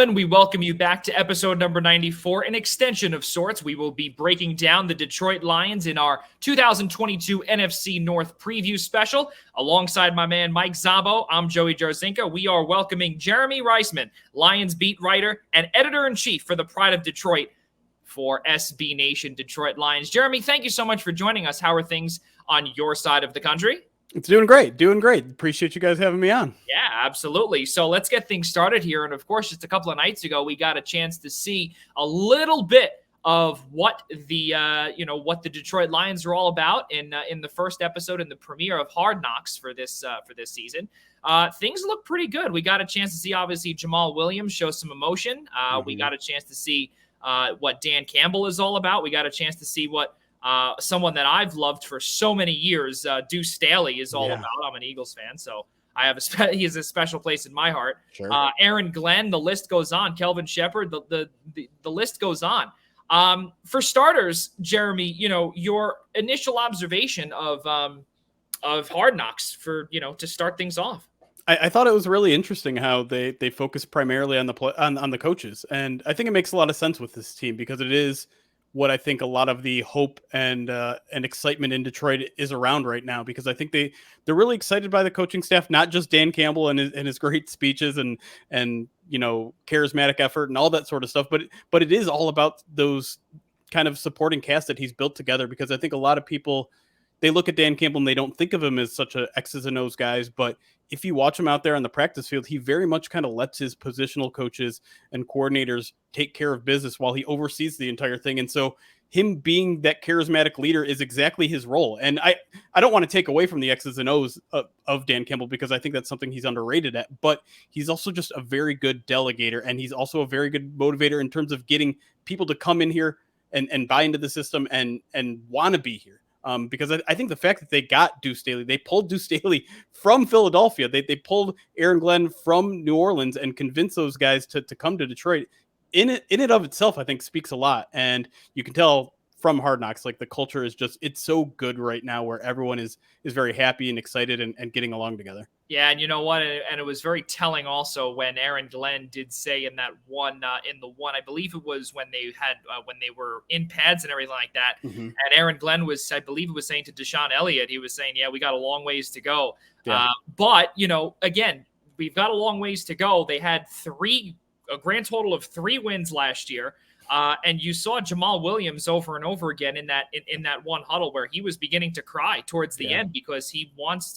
gentlemen, we welcome you back to episode number 94, an extension of sorts. We will be breaking down the Detroit Lions in our 2022 NFC North preview special. Alongside my man Mike Szabo, I'm Joey Jarzynka. We are welcoming Jeremy Reisman, Lions beat writer and editor-in-chief for the Pride of Detroit for SB Nation Detroit Lions. Jeremy, thank you so much for joining us. How are things on your side of the country? It's doing great. Appreciate you guys having me on. Yeah, absolutely. So let's get things started here. And of course, just a couple of nights ago, we got a chance to see a little bit of what the what the Detroit Lions are all about in the first episode in the premiere of Hard Knocks for this season. Things look pretty good. We got a chance to see obviously Jamal Williams show some emotion. We got a chance to see what Dan Campbell is all about. We got a chance to see what someone that I've loved for so many years, Deuce Staley, is all about. I'm an Eagles fan, so I have he has a special place in my heart. Sure. Aaron Glenn, the list goes on. Kelvin Shepard, the list goes on. For starters, Jeremy, your initial observation of Hard Knocks for to start things off. I thought it was really interesting how they focus primarily on the coaches, and I think it makes a lot of sense with this team because it is what I think a lot of the hope and excitement in Detroit is around right now, because I think they're really excited by the coaching staff, not just Dan Campbell and his great speeches and charismatic effort and all that sort of stuff, but it is all about those kind of supporting cast that he's built together, because I think a lot of people, they look at Dan Campbell and they don't think of him as such a X's and O's guys, but if you watch him out there on the practice field, he very much kind of lets his positional coaches and coordinators take care of business while he oversees the entire thing. And so him being that charismatic leader is exactly his role. And I don't want to take away from the X's and O's of Dan Campbell, because I think that's something he's underrated at, but he's also just a very good delegator. And he's also a very good motivator in terms of getting people to come in here and buy into the system and want to be here. Because I think the fact that they got Deuce Staley, they pulled Deuce Staley from Philadelphia, they pulled Aaron Glenn from New Orleans and convinced those guys to come to Detroit. In it of itself, I think speaks a lot. And you can tell from Hard Knocks, like the culture is just, it's so good right now where everyone is very happy and excited and getting along together. Yeah, and you know what? And it was very telling also when Aaron Glenn did say in that one, I believe it was when they had when they were in pads and everything like that. Mm-hmm. And Aaron Glenn was, I believe it was saying to Deshaun Elliott, he was saying, yeah, we got a long ways to go. Yeah. But, again, we've got a long ways to go. They had a grand total of 3 wins last year. And you saw Jamal Williams over and over again in that one huddle where he was beginning to cry towards the end, because he wants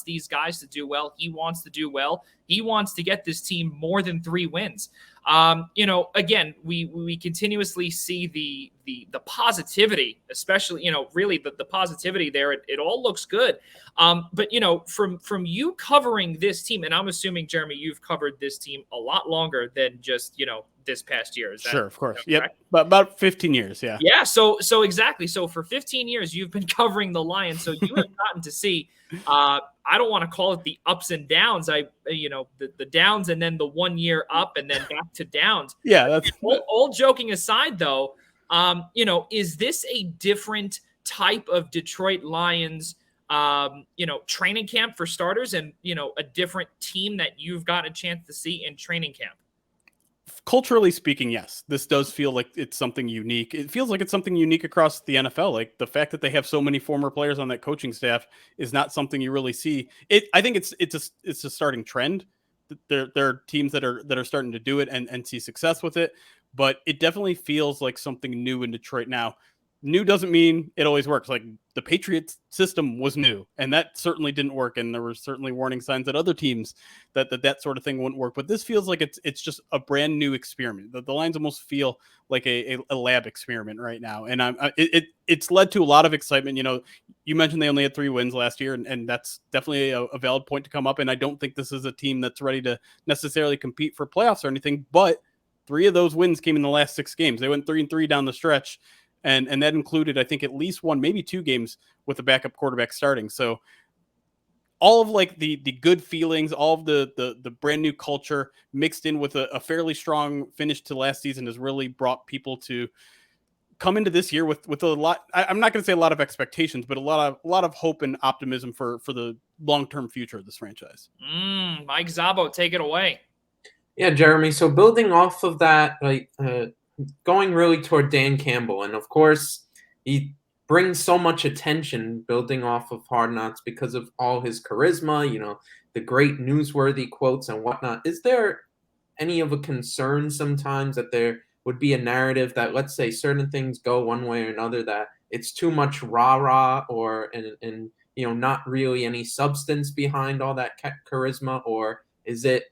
these guys to do well. He wants to do well. He wants to get this team more than 3 wins. Again, we continuously see the positivity, especially, really the positivity there. It all looks good. But, from you covering this team, and I'm assuming, Jeremy, you've covered this team a lot longer than just, this past year. Is that, sure, of course. Yep. But about 15 years. Yeah. Yeah. So exactly. So for 15 years, you've been covering the Lions. So you have gotten to see, I don't want to call it the ups and downs. The downs and then the 1 year up and then back to downs. Yeah. That's all joking aside though. Is this a different type of Detroit Lions, training camp for starters, and, a different team that you've got a chance to see in training camp? Culturally speaking, yes, this does feel like it's something unique. It feels like it's something unique across the NFL. Like the fact that they have so many former players on that coaching staff is not something you really see. I think it's a starting trend. There are teams that are starting to do it and see success with it, but it definitely feels like something new in Detroit now. New doesn't mean it always works. Like the Patriots system was new, and that certainly didn't work. And there were certainly warning signs that other teams that sort of thing wouldn't work. But this feels like it's just a brand new experiment. The Lions almost feel like a lab experiment right now, and it's led to a lot of excitement. You mentioned they only had 3 wins last year, and that's definitely a valid point to come up. And I don't think this is a team that's ready to necessarily compete for playoffs or anything. But 3 of those wins came in the last 6 games. They went 3-3 down the stretch. And that included, I think, at least 1, maybe 2 games with a backup quarterback starting. So all of like the good feelings, all of the brand new culture mixed in with a fairly strong finish to last season has really brought people to come into this year with a lot. I'm not going to say a lot of expectations, but a lot of hope and optimism for the long-term future of this franchise. Mike Szabo, take it away. Yeah, Jeremy. So building off of that, going really toward Dan Campbell, and of course he brings so much attention building off of Hard Knocks because of all his charisma, the great newsworthy quotes and whatnot. Is there any of a concern sometimes that there would be a narrative that, let's say, certain things go one way or another, that it's too much rah-rah, or and not really any substance behind all that charisma? Or is it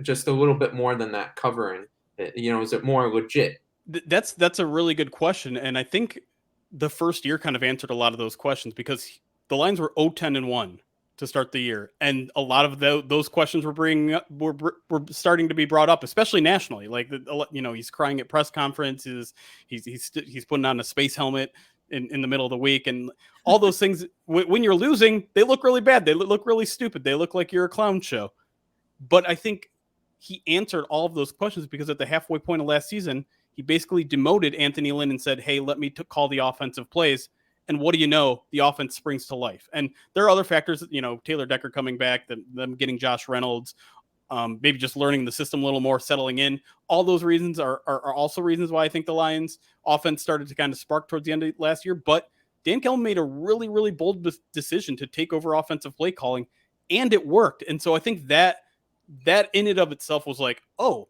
just a little bit more than that covering? Is it more legit? That's a really good question, and I think the first year kind of answered a lot of those questions, because the Lions were 0-10-1 to start the year, and a lot of those questions were starting to be brought up, especially nationally. Like, he's crying at press conferences, he's putting on a space helmet in the middle of the week, and all those things. When you're losing, they look really bad. They look really stupid. They look like you're a clown show. But I think he answered all of those questions, because at the halfway point of last season, he basically demoted Anthony Lynn and said, hey, let me call the offensive plays. And what do you know? The offense springs to life. And there are other factors, Taylor Decker coming back, them getting Josh Reynolds, maybe just learning the system a little more, settling in. All those reasons are also reasons why I think the Lions offense started to kind of spark towards the end of last year. But Dan Campbell made a really, really bold decision to take over offensive play calling, and it worked. And so I think that in and of itself was like, oh,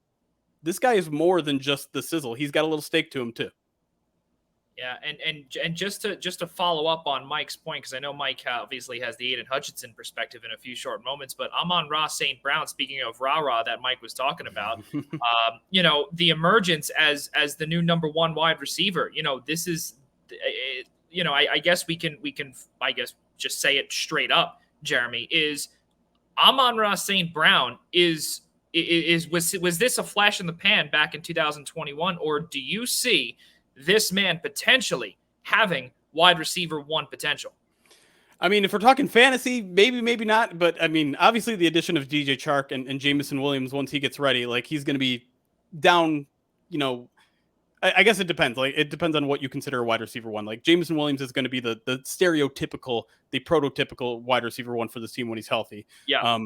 this guy is more than just the sizzle. He's got a little stake to him too. Yeah, and just to follow up on Mike's point, because I know Mike obviously has the Aiden Hutchinson perspective in a few short moments, but Amon-Ra St. Brown, speaking of rah-rah that Mike was talking about, the emergence as the new number one wide receiver, this is, I guess we can just say it straight up, Jeremy, is Amon-Ra St. Brown was this a flash in the pan back in 2021, or do you see this man potentially having wide receiver one potential? I mean, if we're talking fantasy, maybe not. But I mean, obviously the addition of DJ Chark and Jameson Williams, once he gets ready, like, he's going to be down, I guess it depends. Like, it depends on what you consider a wide receiver one. Like, Jameson Williams is going to be the stereotypical, the prototypical wide receiver one for this team when he's healthy. Yeah.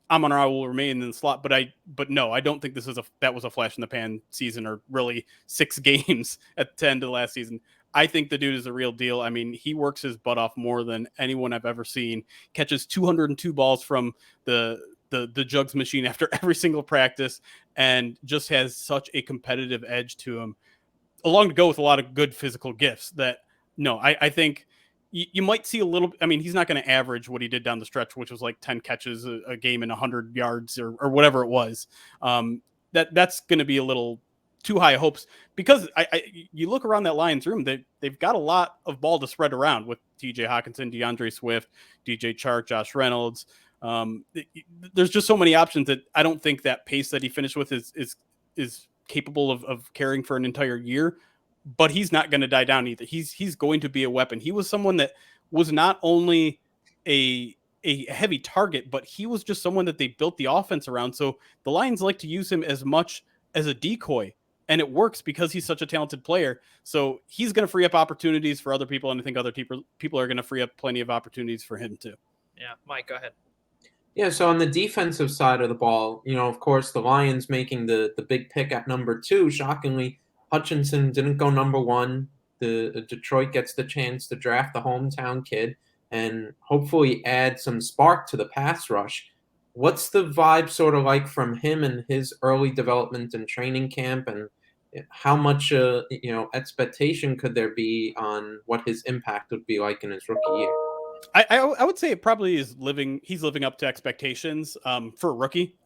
Amon-Ra will remain in the slot, but no, I don't think that was a flash in the pan season, or really 6 games at the end of the last season. I think the dude is a real deal. I mean, he works his butt off more than anyone I've ever seen. Catches 202 balls from the jugs machine after every single practice, and just has such a competitive edge to him, along to go with a lot of good physical gifts. That, no, I think you might see a little. I mean, he's not going to average what he did down the stretch, which was like 10 catches a game and 100 yards or whatever it was. That's going to be a little too high hopes, because you look around that Lions room, they've got a lot of ball to spread around with TJ Hawkinson, DeAndre Swift, DJ Chark, Josh Reynolds. There's just so many options that I don't think that pace that he finished with is capable of carrying for an entire year. But he's not going to die down either. He's going to be a weapon. He was someone that was not only a heavy target, but he was just someone that they built the offense around. So the Lions like to use him as much as a decoy, and it works because he's such a talented player. So he's going to free up opportunities for other people, and I think other people are going to free up plenty of opportunities for him too. Yeah, Mike, go ahead. Yeah, so on the defensive side of the ball, of course, the Lions making the big pick at number 2, shockingly, Hutchinson didn't go number 1. The Detroit gets the chance to draft the hometown kid and hopefully add some spark to the pass rush. What's the vibe sort of like from him and his early development in training camp, and how much expectation could there be on what his impact would be like in his rookie year? I would say it probably is he's living up to expectations for a rookie.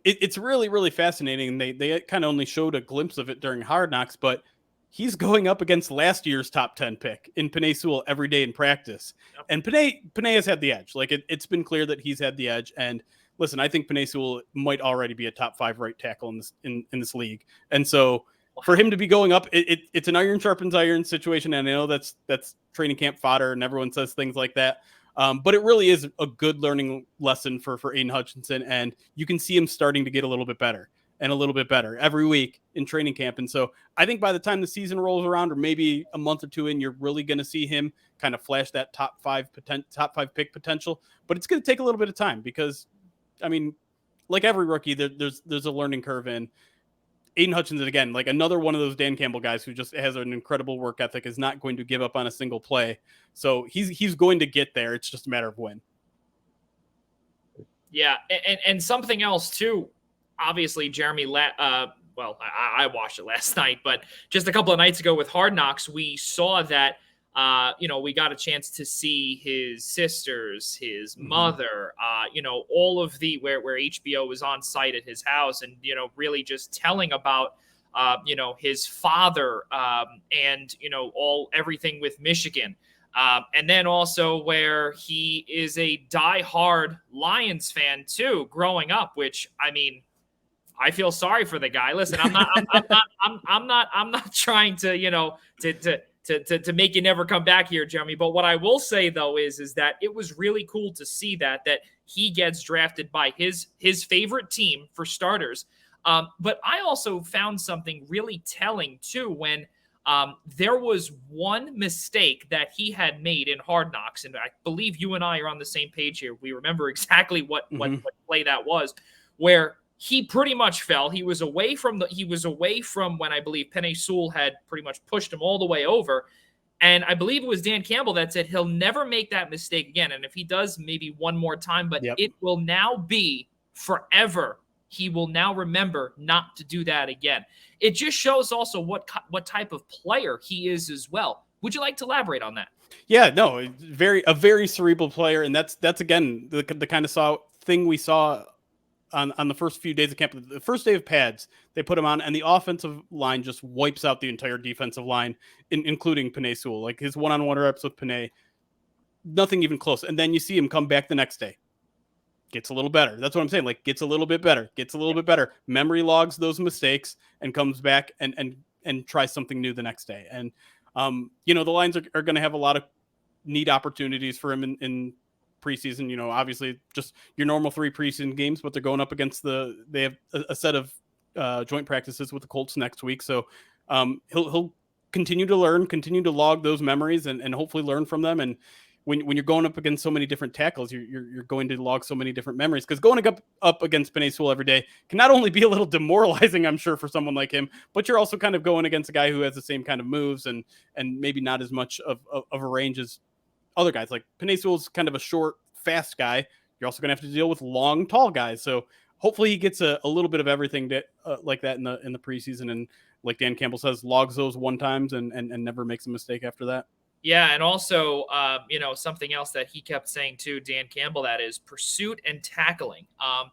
It's really, really fascinating. They kind of only showed a glimpse of it during Hard Knocks, but he's going up against last year's top 10 pick in Penei Sewell every day in practice. Yep. And Penei has had the edge. Like, it's been clear that he's had the edge. And listen, I think Penei Sewell might already be a top 5 right tackle in this league. And so for him to be going up, it's an iron sharpens iron situation. And I know that's training camp fodder, and everyone says things like that. But it really is a good learning lesson for Aiden Hutchinson. And you can see him starting to get a little bit better and a little bit better every week in training camp. And so I think by the time the season rolls around, or maybe a month or two in, you're really going to see him kind of flash that top 5 pick potential. But it's going to take a little bit of time, because, I mean, like every rookie, there's a learning curve in. Aiden Hutchinson, again, like another one of those Dan Campbell guys who just has an incredible work ethic, is not going to give up on a single play. So he's going to get there. It's just a matter of when. Yeah, and something else too. Obviously, Jeremy. Well, I watched it last night, but just a couple of nights ago with Hard Knocks, we saw that. We got a chance to see his sisters, his mother, all of the where HBO was on site at his house, and really just telling about his father, and everything with Michigan. And then also where he is a diehard Lions fan too, growing up, which I mean, I feel sorry for the guy. Listen, I'm not trying to, to make you never come back here, Jeremy. But what I will say though is that it was really cool to see that he gets drafted by his favorite team for starters. But I also found something really telling too when there was one mistake that he had made in Hard Knocks, and I believe you and I are on the same page here. We remember exactly what play that was, where he pretty much fell. He was away from when I believe Penei Sewell had pretty much pushed him all the way over. And I believe it was Dan Campbell that said he'll never make that mistake again. And if he does, maybe one more time, but it will now be forever. He will now remember not to do that again. It just shows also what type of player he is as well. Would you like to elaborate on that? Yeah, no, a very cerebral player. And that's again, the kind of thing we saw on the first few days of camp. The first day of pads, they put him on, and the offensive line just wipes out the entire defensive line, including Penei Sewell. Like his one-on-one reps with Penei, nothing even close. And then you see him come back the next day. Gets a little better. That's what I'm saying. Like gets a little bit better. Memory logs those mistakes and comes back and tries something new the next day. And the Lions are going to have a lot of neat opportunities for him in preseason. Obviously just your normal 3 preseason games, but they're going up against they have a set of joint practices with the Colts next week. So he'll continue to learn, continue to log those memories and hopefully learn from them. And when you're going up against so many different tackles, you're going to log so many different memories, because going up against Penei Sewell every day can not only be a little demoralizing, I'm sure, for someone like him, but you're also kind of going against a guy who has the same kind of moves and maybe not as much of a range as other guys. Like Penei Sewell's kind of a short, fast guy. You're also going to have to deal with long, tall guys. So hopefully he gets a little bit of everything like that in the preseason. And like Dan Campbell says, logs those one times and never makes a mistake after that. Yeah, and also, something else that he kept saying too, Dan Campbell, that is pursuit and tackling.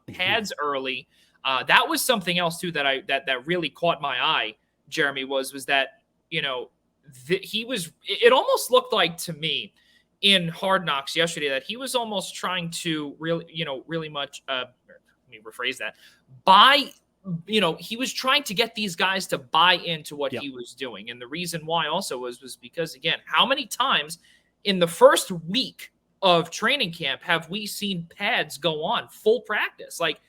Pads early. That was something else too that really caught my eye, Jeremy, was that, it almost looked like to me in Hard Knocks yesterday that he was almost trying to really much, let me rephrase that, he was trying to get these guys to buy into what he was doing. And the reason why also was because, again, how many times in the first week of training camp have we seen pads go on full practice? Like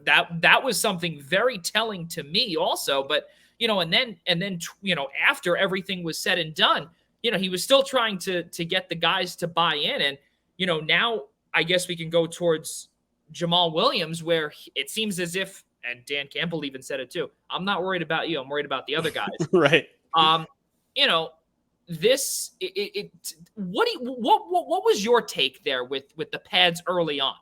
that was something very telling to me also. But, and then after everything was said and done, he was still trying to get the guys to buy in. And, now I guess we can go towards Jamal Williams, where it seems as if, and Dan Campbell even said it too, I'm not worried about you, I'm worried about the other guys. Right. What was your take there with the pads early on?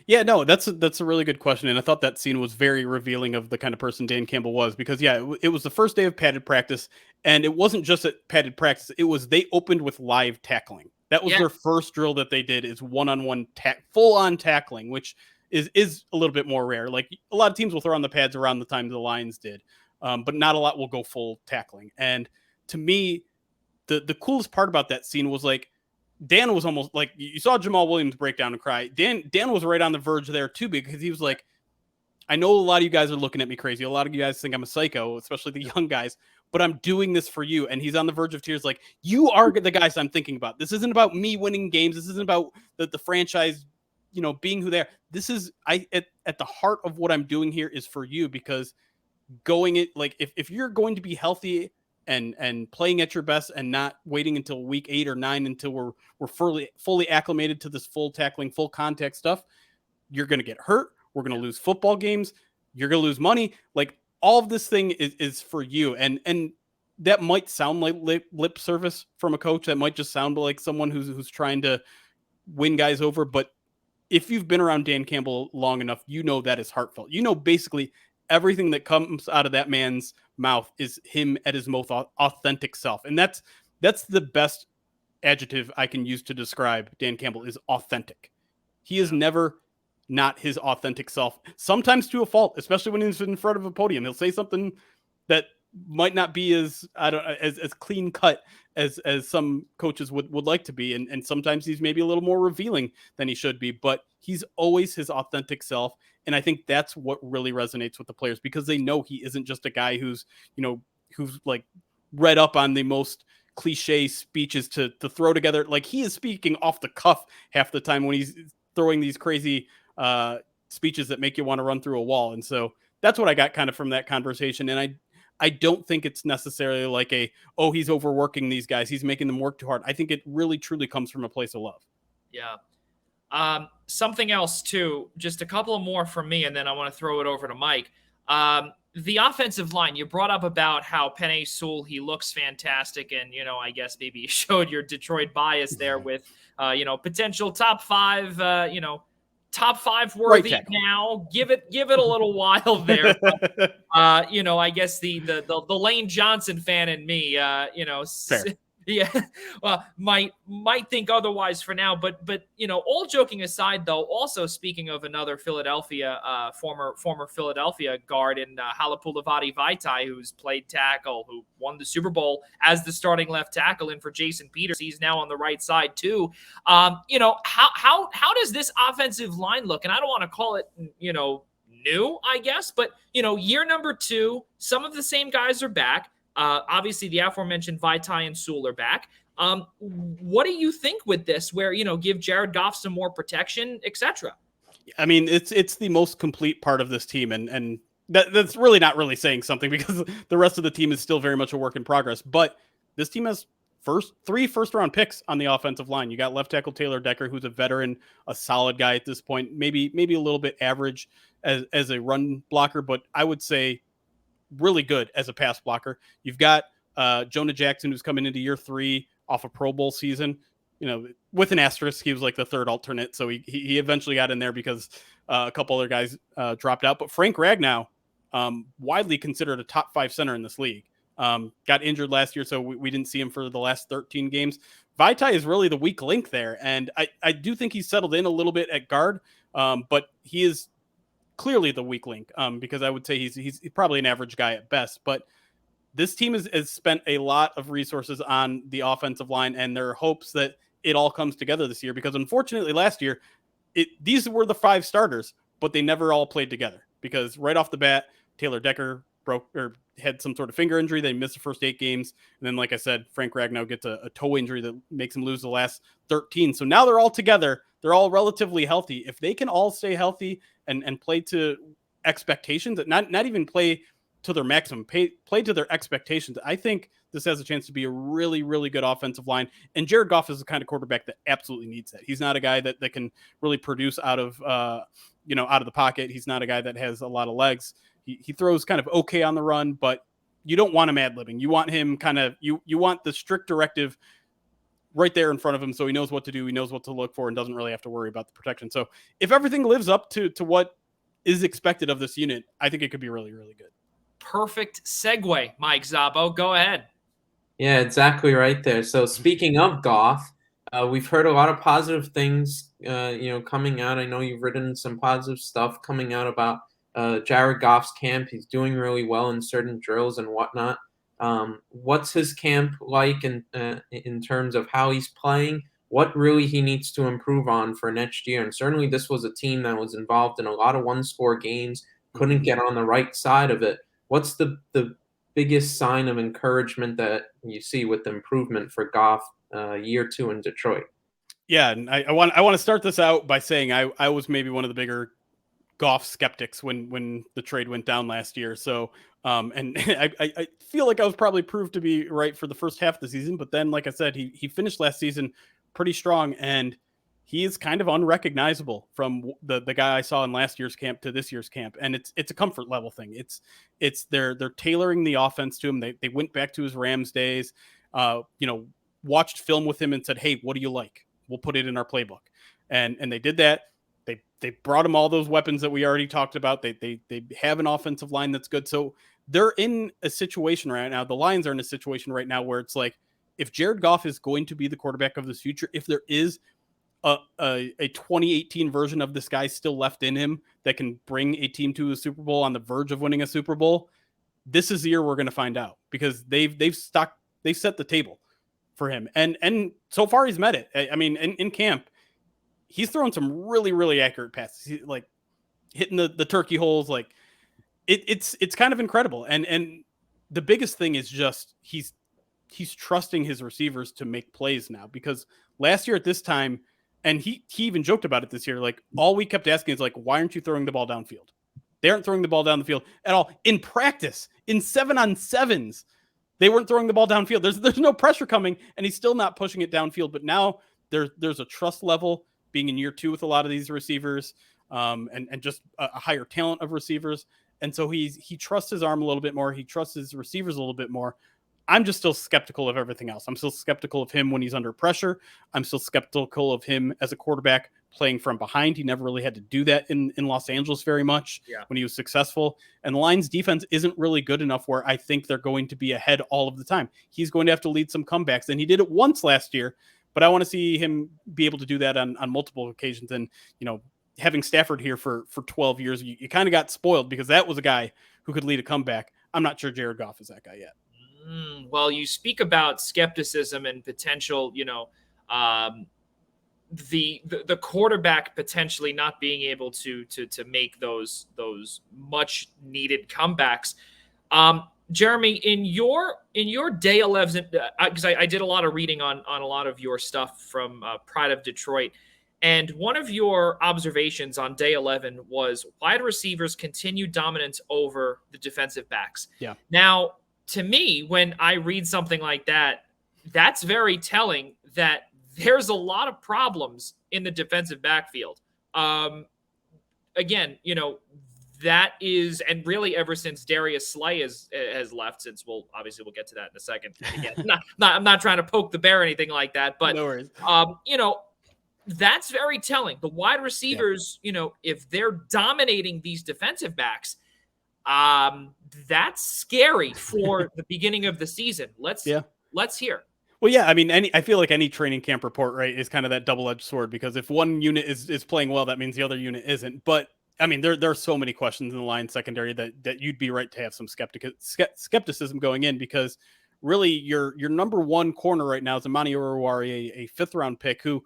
Yeah, no, that's a really good question. And I thought that scene was very revealing of the kind of person Dan Campbell was, because it was the first day of padded practice, and it wasn't just at padded practice. It was, they opened with live tackling. That was their first drill that they did, is one-on-one full on tackling, which is a little bit more rare. Like a lot of teams will throw on the pads around the time the Lions did, but not a lot will go full tackling. And to me, the coolest part about that scene was like, Dan was almost like, you saw Jamal Williams break down and cry. Dan was right on the verge there too, because he was like, I know a lot of you guys are looking at me crazy. A lot of you guys think I'm a psycho, especially the young guys, but I'm doing this for you. And he's on the verge of tears. Like, you are the guys I'm thinking about. This isn't about me winning games. This isn't about the franchise, being who they are. This is at the heart of what I'm doing here is for you, because if you're going to be healthy and playing at your best and not waiting until week 8 or 9 until we're fully acclimated to this full tackling, full contact stuff, you're going to get hurt, We're going to lose football games. You're going to lose money. Like, all of this thing is for you. And that might sound like lip service from a coach. That might just sound like someone who's trying to win guys over. But if you've been around Dan Campbell long enough, you know that is heartfelt. You know, basically everything that comes out of that man's mouth is him at his most authentic self. And that's the best adjective I can use to describe Dan Campbell, is authentic. He is never not his authentic self, sometimes to a fault, especially when he's in front of a podium. He'll say something that might not be as clean cut as some coaches would like to be. And sometimes he's maybe a little more revealing than he should be, but he's always his authentic self. And I think that's what really resonates with the players, because they know he isn't just a guy who's like read up on the most cliche speeches to throw together. Like, he is speaking off the cuff half the time when he's throwing these crazy speeches that make you want to run through a wall. And so that's what I got kind of from that conversation. And I don't think it's necessarily like he's overworking these guys, he's making them work too hard. I think it really truly comes from a place of love. Yeah. Something else too, just a couple of more from me, and then I want to throw it over to Mike. The offensive line, you brought up about how Penei Sewell, he looks fantastic. And, I guess maybe you showed your Detroit bias there with, potential top five, top five worthy right now. Give it a little while there. But, I guess the Lane Johnson fan in me, Fair. Yeah, well, might think otherwise for now, but all joking aside, though, also speaking of another Philadelphia, former Philadelphia guard in Halapoulivaati Vaitai, who's played tackle, who won the Super Bowl as the starting left tackle in for Jason Peters. He's now on the right side too. How does this offensive line look? And I don't want to call it, new, I guess, but year number 2, some of the same guys are back. Obviously, the aforementioned Vaitai and Sewell are back. What do you think with this, where, give Jared Goff some more protection, etc.? I mean, it's the most complete part of this team, and that's really not really saying something, because the rest of the team is still very much a work in progress. But this team has 3 first-round picks on the offensive line. You got left tackle Taylor Decker, who's a veteran, a solid guy at this point, maybe a little bit average as a run blocker, but I would say really good as a pass blocker. You've got Jonah Jackson, who's coming into year 3 off a Pro Bowl season, with an asterisk. He was like the third alternate, so he eventually got in there because a couple other guys dropped out. But Frank Ragnow, widely considered a top 5 center in this league, got injured last year, so we didn't see him for the last 13 games. Vaitai is really the weak link there, and I do think he's settled in a little bit at guard, but he is clearly the weak link, because I would say he's probably an average guy at best. But this team has spent a lot of resources on the offensive line, and there are hopes that it all comes together this year, because unfortunately last year these were the 5 starters, but they never all played together, because right off the bat Taylor Decker had some sort of finger injury. They missed the first 8 games. And then, like I said, Frank Ragnow gets a toe injury that makes him lose the last 13. So now they're all together. They're all relatively healthy. If they can all stay healthy and play to expectations, not even play to their maximum, play to their expectations, I think this has a chance to be a really, really good offensive line. And Jared Goff is the kind of quarterback that absolutely needs that. He's not a guy that can really produce out of the pocket. He's not a guy that has a lot of legs. He throws kind of okay on the run, but you don't want him ad-libbing. You want him you want the strict directive right there in front of him, so he knows what to do, he knows what to look for, and doesn't really have to worry about the protection. So if everything lives up to what is expected of this unit, I think it could be really, really good. Perfect segue, Mike Szabo. Go ahead. Yeah, exactly right there. So speaking of Goff, we've heard a lot of positive things, coming out. I know you've written some positive stuff coming out about Jared Goff's camp. He's doing really well in certain drills and whatnot. What's his camp like in terms of how he's playing? What really he needs to improve on for next year? And certainly this was a team that was involved in a lot of one-score games, couldn't get on the right side of it. What's the biggest sign of encouragement that you see with the improvement for Goff year 2 in Detroit? Yeah, and I want to start this out by saying I was maybe one of the bigger Goff skeptics when the trade went down last year. So and I feel like I was probably proved to be right for the first half of the season, but then, like I said, he finished last season pretty strong. And he is kind of unrecognizable from the guy I saw in last year's camp to this year's camp. And it's a comfort level thing. They're tailoring the offense to him. They went back to his Rams days, watched film with him and said, hey, what do you like? We'll put it in our playbook. And they did that. They brought him all those weapons that we already talked about. They have an offensive line that's good. So they're in a situation right now. The Lions are in a situation right now where it's like, if Jared Goff is going to be the quarterback of this future, if there is a 2018 version of this guy still left in him that can bring a team to a Super Bowl on the verge of winning a Super Bowl, this is the year we're going to find out, because they've set the table for him. And so far he's met it. I mean, in camp, he's thrown some really, really accurate passes. He's like hitting the turkey holes. Like it's kind of incredible. And the biggest thing is just, he's trusting his receivers to make plays now, because last year at this time, and he even joked about it this year, like all we kept asking is like, why aren't you throwing the ball downfield? They aren't throwing the ball down the field at all. In practice, in 7-on-7s, they weren't throwing the ball downfield. There's no pressure coming, and he's still not pushing it downfield. But now there's a trust level being in year 2 with a lot of these receivers, and just a higher talent of receivers. And so he trusts his arm a little bit more. He trusts his receivers a little bit more. I'm just still skeptical of everything else. I'm still skeptical of him when he's under pressure. I'm still skeptical of him as a quarterback playing from behind. He never really had to do that in Los Angeles very much when he was successful. And the Lions defense isn't really good enough where I think they're going to be ahead all of the time. He's going to have to lead some comebacks, and he did it once last year, but I want to see him be able to do that on multiple occasions. And, having Stafford here for 12 years, you kind of got spoiled, because that was a guy who could lead a comeback. I'm not sure Jared Goff is that guy yet. Well, you speak about skepticism and potential, the quarterback potentially not being able to make those much needed comebacks. Jeremy, in your day 11, because I did a lot of reading on a lot of your stuff from Pride of Detroit, and one of your observations on day 11 was wide receivers continue dominance over the defensive backs. Yeah. Now, to me, when I read something like that, that's very telling that there's a lot of problems in the defensive backfield. Again, that is, and really ever since Darius Slay has left, since we'll get to that in a second. Again, I'm not trying to poke the bear or anything like that, but no worries. That's very telling. The wide receivers, if they're dominating these defensive backs, that's scary for the beginning of the season. Let's hear. Well, yeah, I mean, I feel like any training camp report, right, is kind of that double-edged sword, because if one unit is playing well, that means the other unit isn't. But I mean, there are so many questions in the Lions secondary that you'd be right to have some skepticism going in, because really your number one corner right now is Amani Oruwari, a 5th-round pick who,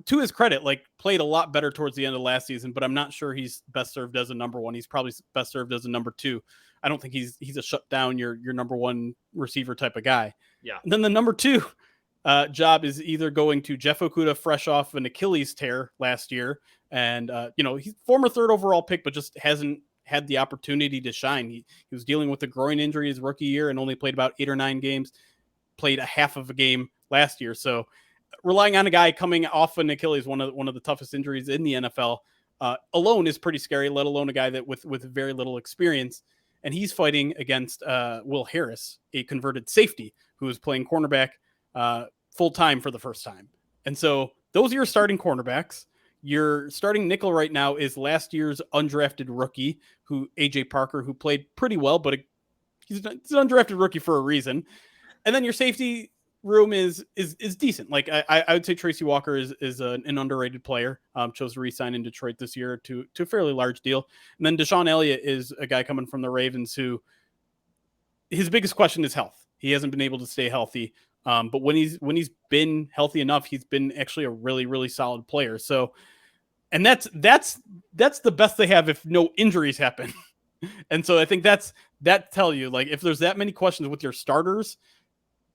to his credit, like played a lot better towards the end of last season, but I'm not sure he's best served as a number 1. He's probably best served as a number 2. I don't think he's a shut down your number 1 receiver type of guy. Yeah. And then the number 2 job is either going to Jeff Okudah, fresh off an Achilles tear last year, and he's former 3rd overall pick, but just hasn't had the opportunity to shine. He was dealing with a groin injury his rookie year and only played about 8 or 9 games. Played a half of a game last year, so relying on a guy coming off an Achilles, one of the toughest injuries in the NFL, alone is pretty scary, let alone a guy that with very little experience. And he's fighting against Will Harris, a converted safety who is playing cornerback full-time for the first time. And so those are your starting cornerbacks. Your starting nickel right now is last year's undrafted rookie, AJ Parker, who played pretty well, but he's an undrafted rookie for a reason. And then your safety room is decent. Like I would say Tracy Walker is an underrated player. Chose to re-sign in Detroit this year to a fairly large deal. And then Deshaun Elliott is a guy coming from the Ravens who his biggest question is health. He hasn't been able to stay healthy. But when he's been healthy enough, he's been actually a really, really solid player. So, and that's the best they have if no injuries happen. And so I think that tell you, like, if there's that many questions with your starters,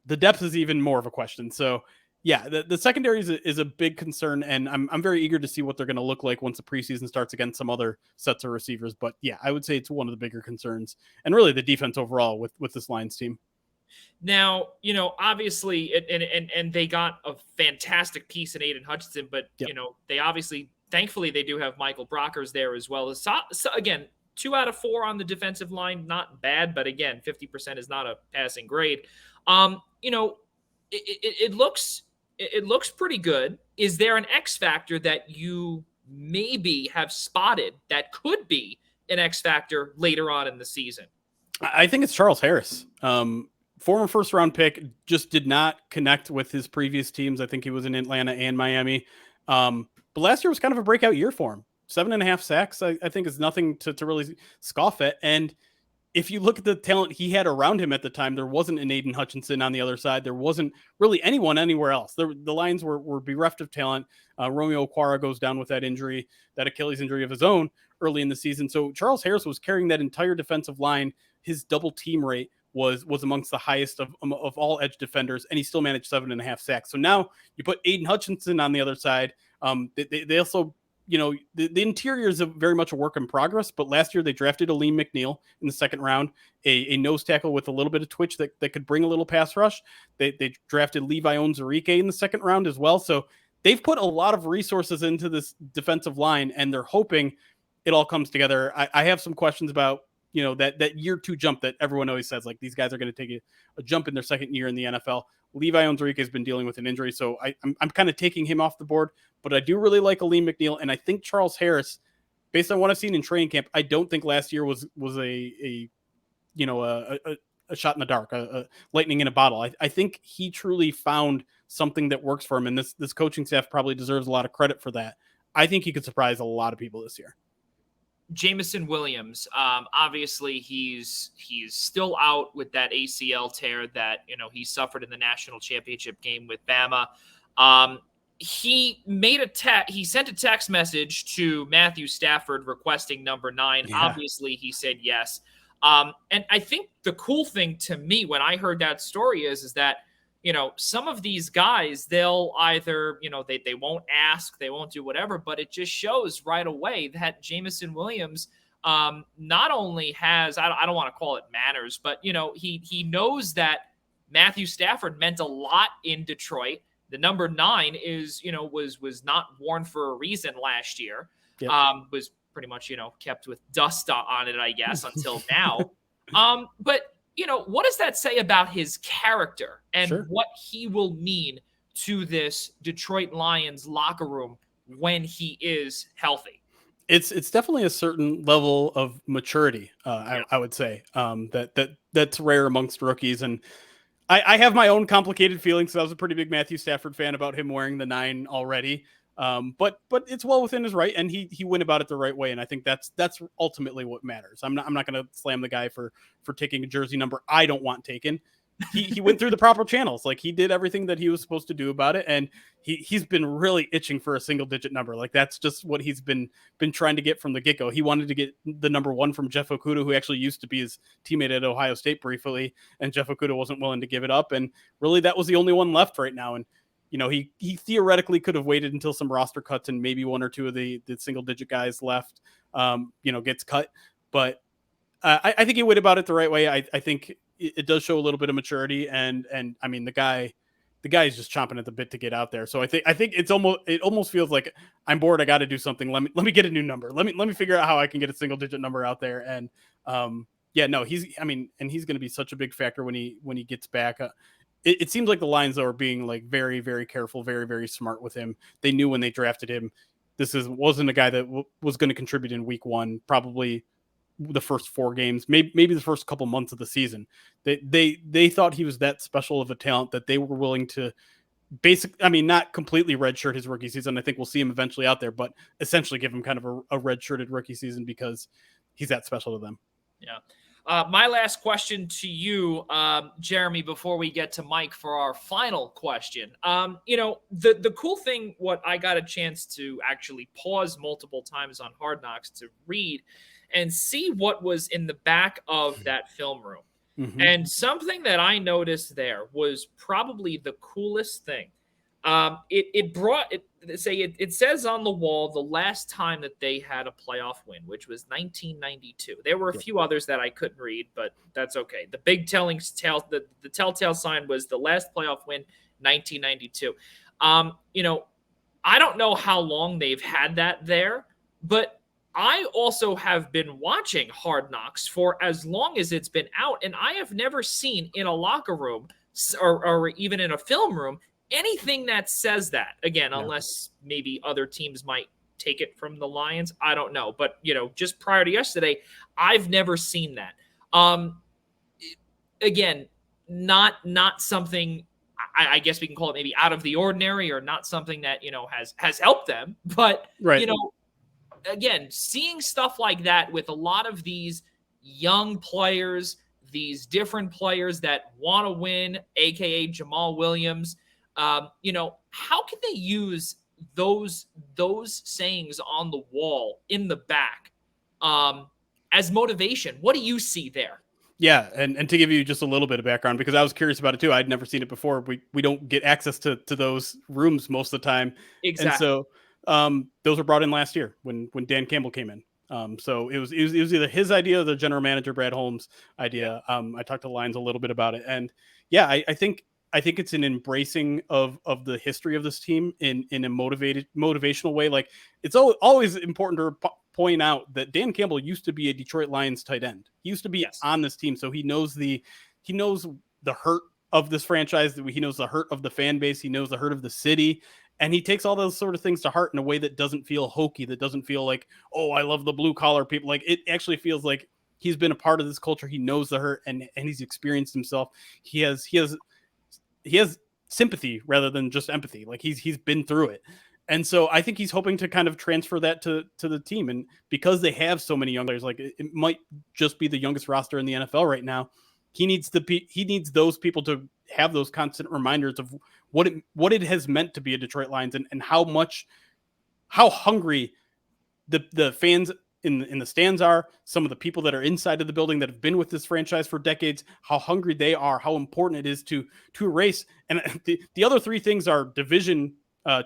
the depth is even more of a question. So yeah, the secondary is a big concern, and I'm very eager to see what they're going to look like once the preseason starts against some other sets of receivers. But yeah, I would say it's one of the bigger concerns, and really the defense overall with this Lions team. Now, obviously, and they got a fantastic piece in Aiden Hutchinson, but they obviously, thankfully, they do have Michael Brockers there as well. So again, 2 out of 4 on the defensive line, not bad, but again, 50% is not a passing grade. It looks pretty good. Is there an X factor that you maybe have spotted that could be an X factor later on in the season? I think it's Charles Harris. Former first-round pick, just did not connect with his previous teams. I think he was in Atlanta and Miami. But last year was kind of a breakout year for him. 7.5 sacks, I think, is nothing to really scoff at. And if you look at the talent he had around him at the time, there wasn't an Aiden Hutchinson on the other side. There wasn't really anyone anywhere else. The Lions were bereft of talent. Romeo Okwara goes down with that injury, that Achilles injury of his own early in the season. So Charles Harris was carrying that entire defensive line. His double team rate was amongst the highest of all edge defenders, and he still managed 7.5 sacks. So now you put Aiden Hutchinson on the other side. They also, the interior is very much a work in progress, but last year they drafted Aleem McNeil in the second round, a nose tackle with a little bit of twitch that could bring a little pass rush. They drafted Levi Onwuzurike in the second round as well. So they've put a lot of resources into this defensive line, and they're hoping it all comes together. I have some questions about, that year 2 jump that everyone always says, like, these guys are going to take a jump in their second year in the NFL. Levi Onwuzurike has been dealing with an injury, so I'm kind of taking him off the board, but I do really like Aleem McNeil, and I think Charles Harris, based on what I've seen in training camp, I don't think last year was a shot in the dark, a lightning in a bottle. I think he truly found something that works for him, and this coaching staff probably deserves a lot of credit for that. I think he could surprise a lot of people this year. Jameson Williams, obviously he's still out with that ACL tear that he suffered in the national championship game with Bama. He sent a text message to Matthew Stafford requesting number 9. Yeah. Obviously he said yes. And I think the cool thing to me when I heard that story is that some of these guys, they'll either, they won't ask, they won't do whatever, but it just shows right away that Jameson Williams not only has, I don't want to call it manners, but, he knows that Matthew Stafford meant a lot in Detroit. The number 9 is, was not worn for a reason last year. Yep. Was pretty much, kept with dust on it, I guess, until now. But what does that say about his character and Sure. what he will mean to this Detroit Lions locker room when he is healthy? It's definitely a certain level of maturity, I would say, that's rare amongst rookies. And I have my own complicated feelings. So I was a pretty big Matthew Stafford fan about him wearing the 9 already. But it's well within his right, and he went about it the right way, and I think that's ultimately what matters. I'm not going to slam the guy for taking a jersey number I don't want taken. He went through the proper channels, like he did everything that he was supposed to do about it, and he's been really itching for a single-digit number. Like that's just what he's been trying to get from the get-go. He wanted to get the number 1 from Jeff Okudah, who actually used to be his teammate at Ohio State briefly, and Jeff Okudah wasn't willing to give it up, and really that was the only one left right now. And he theoretically could have waited until some roster cuts and maybe 1 or 2 of the single digit guys left, gets cut. But I think he went about it the right way. I think it does show a little bit of maturity, and I mean the guy is just chomping at the bit to get out there. So I think it almost feels like I'm bored. I got to do something. Let me get a new number. Let me figure out how I can get a single digit number out there. And he's going to be such a big factor when he gets back. It seems like the Lions are being like very, very careful, very, very smart with him. They knew when they drafted him, wasn't a guy that was going to contribute in week 1, probably the first 4 games, maybe the first couple months of the season. They thought he was that special of a talent that they were willing to not completely redshirt his rookie season. I think we'll see him eventually out there, but essentially give him kind of a redshirted rookie season because he's that special to them. Yeah. My last question to you, Jeremy, before we get to Mike for our final question. The cool thing, what I got a chance to actually pause multiple times on Hard Knocks to read and see what was in the back of that film room. Mm-hmm. And something that I noticed there was probably the coolest thing. it says on the wall the last time that they had a playoff win, which was 1992. There were a few others that I couldn't read, but that's okay. The big the telltale sign was the last playoff win, 1992. I don't know how long they've had that there, but I also have been watching Hard Knocks for as long as it's been out, and I have never seen in a locker room or even in a film room anything that says that. Again, unless maybe other teams might take it from the Lions. I don't know. But, just prior to yesterday, I've never seen that. Again, not something, I guess we can call it maybe out of the ordinary, or not something that, has helped them. But, again, seeing stuff like that with a lot of these young players, these different players that want to win, aka Jamal Williams, how can they use those sayings on the wall in the back as motivation? What do you see there? Yeah, and to give you just a little bit of background, because I was curious about it too. I'd never seen it before. We don't get access to those rooms most of the time. Exactly. And so those were brought in last year when Dan Campbell came in. So it was either his idea or the general manager Brad Holmes' idea. I talked to Lions a little bit about it, and I think it's an embracing of the history of this team in a motivational way. Like, it's always important to point out that Dan Campbell used to be a Detroit Lions tight end. He used to be on this team, so he knows the hurt of this franchise. He knows the hurt of the fan base. He knows the hurt of the city. And he takes all those sort of things to heart in a way that doesn't feel hokey, that doesn't feel like, oh, I love the blue collar people. Like, it actually feels like he's been a part of this culture. He knows the hurt, and he's experienced himself. He has sympathy rather than just empathy. Like, he's been through it. And so I think he's hoping to kind of transfer that to the team. And because they have so many young players, like, it might just be the youngest roster in the NFL right now. He needs those people to have those constant reminders of what it has meant to be a Detroit Lions, and how hungry the fans in the stands are, some of the people that are inside of the building that have been with this franchise for decades, how hungry they are, how important it is to race. And the other three things are division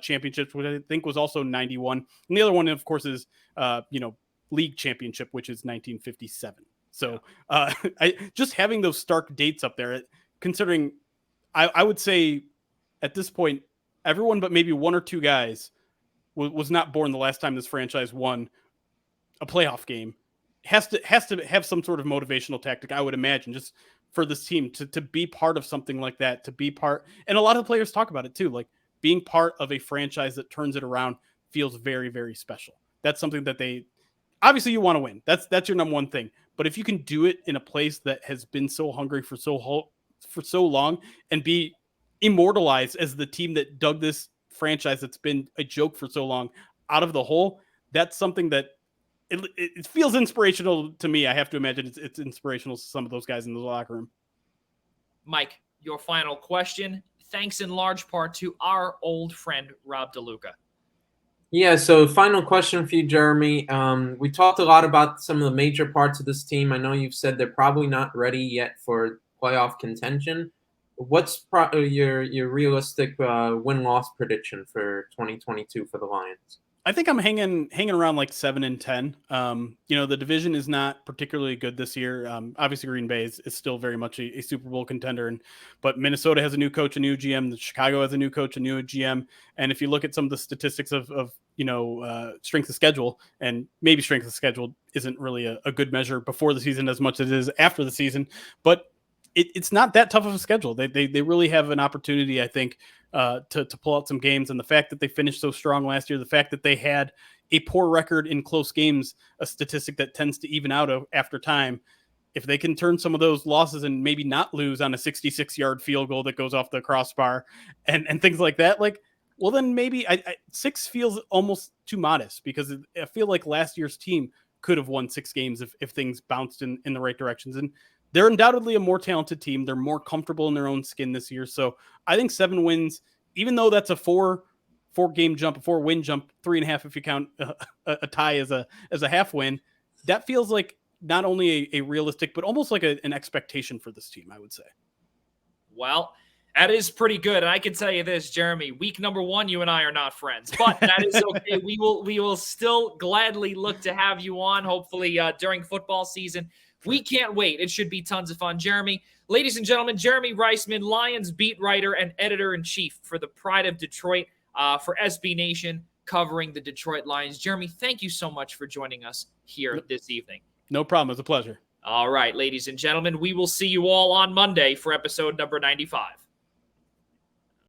championships, which I think was also 91. And the other one, of course, is league championship, which is 1957. So just having those stark dates up there, considering I would say at this point, everyone but maybe one or two guys was not born the last time this franchise won a playoff game, has to have some sort of motivational tactic, I would imagine, just for this team to be part of something like that, to be part. And a lot of the players talk about it too. Like, being part of a franchise that turns it around feels very, very special. That's something that obviously you want to win. That's your number one thing. But if you can do it in a place that has been so hungry for so long, and be immortalized as the team that dug this franchise that's been a joke for so long out of the hole, that's something that it feels inspirational to me. I have to imagine it's inspirational to some of those guys in the locker room. Mike, your final question, thanks in large part to our old friend Rob DeLuca. Yeah, so final question for you, Jeremy. We talked a lot about some of the major parts of this team. I know you've said they're probably not ready yet for playoff contention. What's your realistic win-loss prediction for 2022 for the Lions? I think I'm hanging around like 7-10. The division is not particularly good this year. Obviously, Green Bay is still very much a Super Bowl contender, but Minnesota has a new coach, a new GM. Chicago has a new coach, a new GM. And if you look at some of the statistics of strength of schedule, and maybe strength of schedule isn't really a good measure before the season as much as it is after the season, but it's not that tough of a schedule. They really have an opportunity, I think, to pull out some games. And the fact that they finished so strong last year, the fact that they had a poor record in close games, a statistic that tends to even out after time. If they can turn some of those losses and maybe not lose on a 66-yard field goal that goes off the crossbar and things like that, well, then maybe 6 feels almost too modest, because I feel like last year's team could have won 6 games if things bounced in the right directions. And they're undoubtedly a more talented team. They're more comfortable in their own skin this year. So I think 7 wins, even though that's a 4-game jump, a 4-win jump, 3.5 if you count a tie as a half win, that feels like not only a realistic, but almost like an expectation for this team, I would say. Well, That is pretty good. And I can tell you this, Jeremy, week number 1, you and I are not friends, but that is okay. We will still gladly look to have you on, hopefully during football season. We can't wait. It should be tons of fun. Jeremy, ladies and gentlemen, Jeremy Reisman, Lions beat writer and editor-in-chief for the Pride of Detroit for SB Nation, covering the Detroit Lions. Jeremy, thank you so much for joining us here this evening. No problem. It's a pleasure. All right, ladies and gentlemen, we will see you all on Monday for episode number 95.